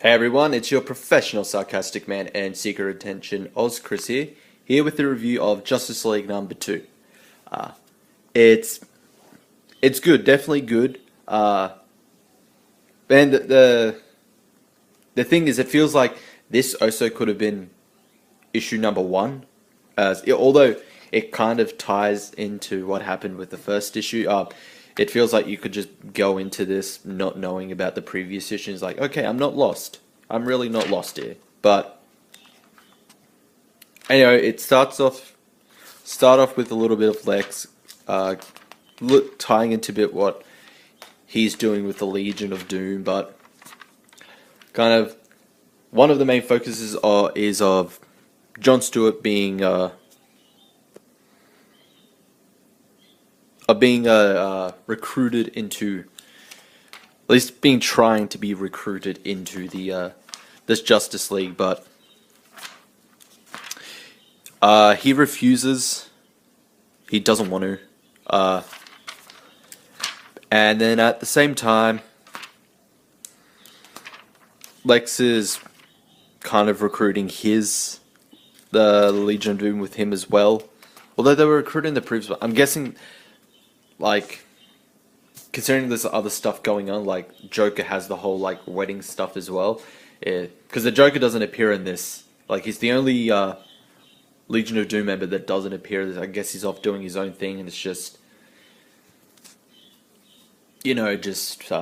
Hey everyone, it's your professional sarcastic man and seeker of attention, Oz Chris here with the review of Justice League number 2. Uh, it's it's good, definitely good. And the thing is, it feels like this also could have been issue number 1, although it kind of ties into what happened with the first issue. It feels like you could just go into this not knowing about the previous issues. Like, okay, I'm not lost. I'm really not lost here. But anyway, it start off with a little bit of Lex, tying into a bit what he's doing with the Legion of Doom. But kind of one of the main focuses is of John Stewart being recruited into, at least being trying to be recruited into the this Justice League, but he refuses. He doesn't want to. And then at the same time, Lex is kind of recruiting the Legion of Doom with him as well. Although they were recruiting the previous one, I'm guessing, like, considering there's other stuff going on, like Joker has the whole like wedding stuff as well. Because the Joker doesn't appear in this. Like, he's the only Legion of Doom member that doesn't appear. I guess he's off doing his own thing, and it's just, just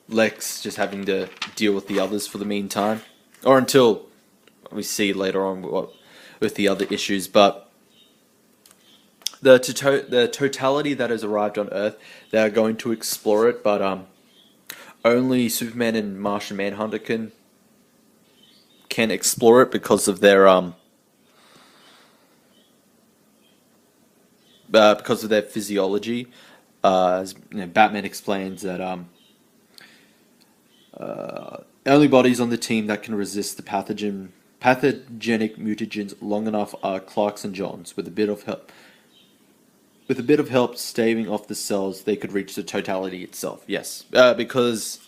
Lex just having to deal with the others for the meantime, or until we see later on with the other issues. But the totality that has arrived on Earth, they are going to explore it, but only Superman and Martian Manhunter can explore it because of their physiology. As Batman explains that only bodies on the team that can resist the pathogenic mutagens long enough are Clark's and John's. With a bit of help staving off the cells, they could reach the totality itself. Yes, because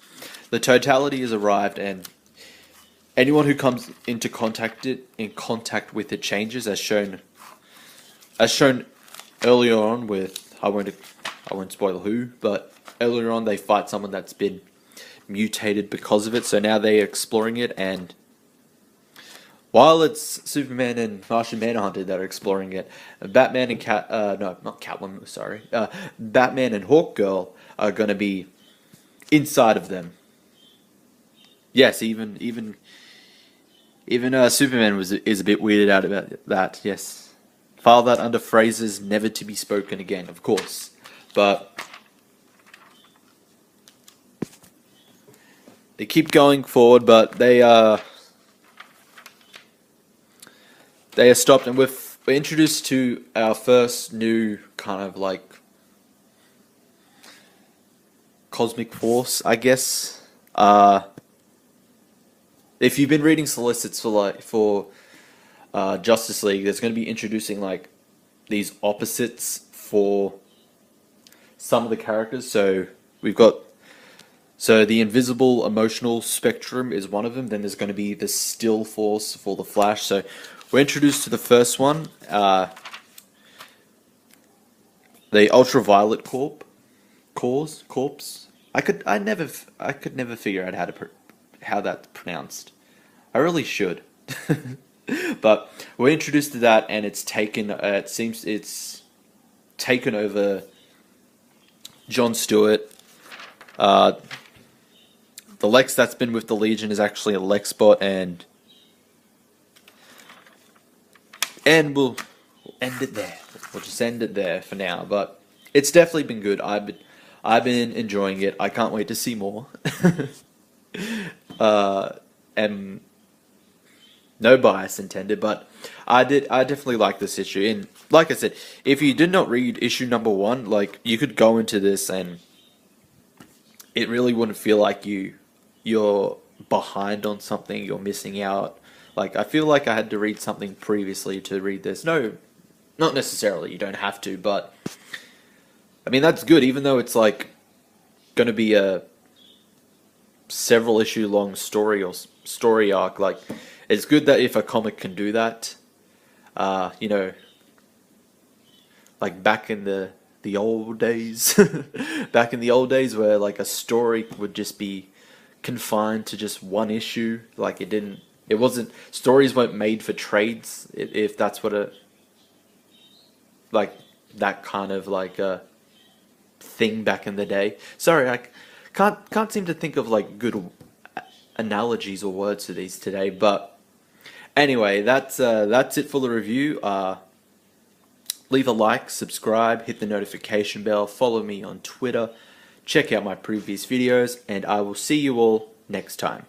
the totality has arrived, and anyone who comes into contact with it changes, as shown earlier on with, I won't spoil who, but earlier on they fight someone that's been mutated because of it. So now they're exploring it, and while it's Superman and Martian Manhunter that are exploring it, Batman and Batman and Hawkgirl are going to be inside of them. Yes, even Superman is a bit weirded out about that. Yes, file that under phrases never to be spoken again, of course. But they keep going forward, but they are stopped, and we're introduced to our first new kind of like cosmic force, I guess. If you've been reading solicits for Justice League, there's going to be introducing like these opposites for some of the characters. So the invisible emotional spectrum is one of them. Then there's going to be the still force for the Flash. So we're introduced to the first one, the Ultraviolet corpse. I could never figure out how that's pronounced. I really should. But we're introduced to that, and it's taken. It seems it's taken over John Stewart. The Lex that's been with the Legion is actually a Lex bot, and we'll end it there. We'll just end it there for now. But it's definitely been good. I've been enjoying it. I can't wait to see more. And no bias intended, but I definitely like this issue. And like I said, if you did not read issue number 1, like, you could go into this and it really wouldn't feel like you're behind on something, you're missing out. Like, I feel like I had to read something previously to read this. No, not necessarily, you don't have to, but I mean, that's good, even though it's like going to be several issue long story or story arc. Like, it's good that if a comic can do that, you know, like back in the old days, back in the old days where like a story would just be confined to just one issue. Like it wasn't, stories weren't made for trades, if that's what a, like, that kind of like a thing back in the day. Sorry, I can't seem to think of like good analogies or words for these today. But anyway, that's it for the review. Leave a like, subscribe, hit the notification bell, follow me on Twitter, check out my previous videos, and I will see you all next time.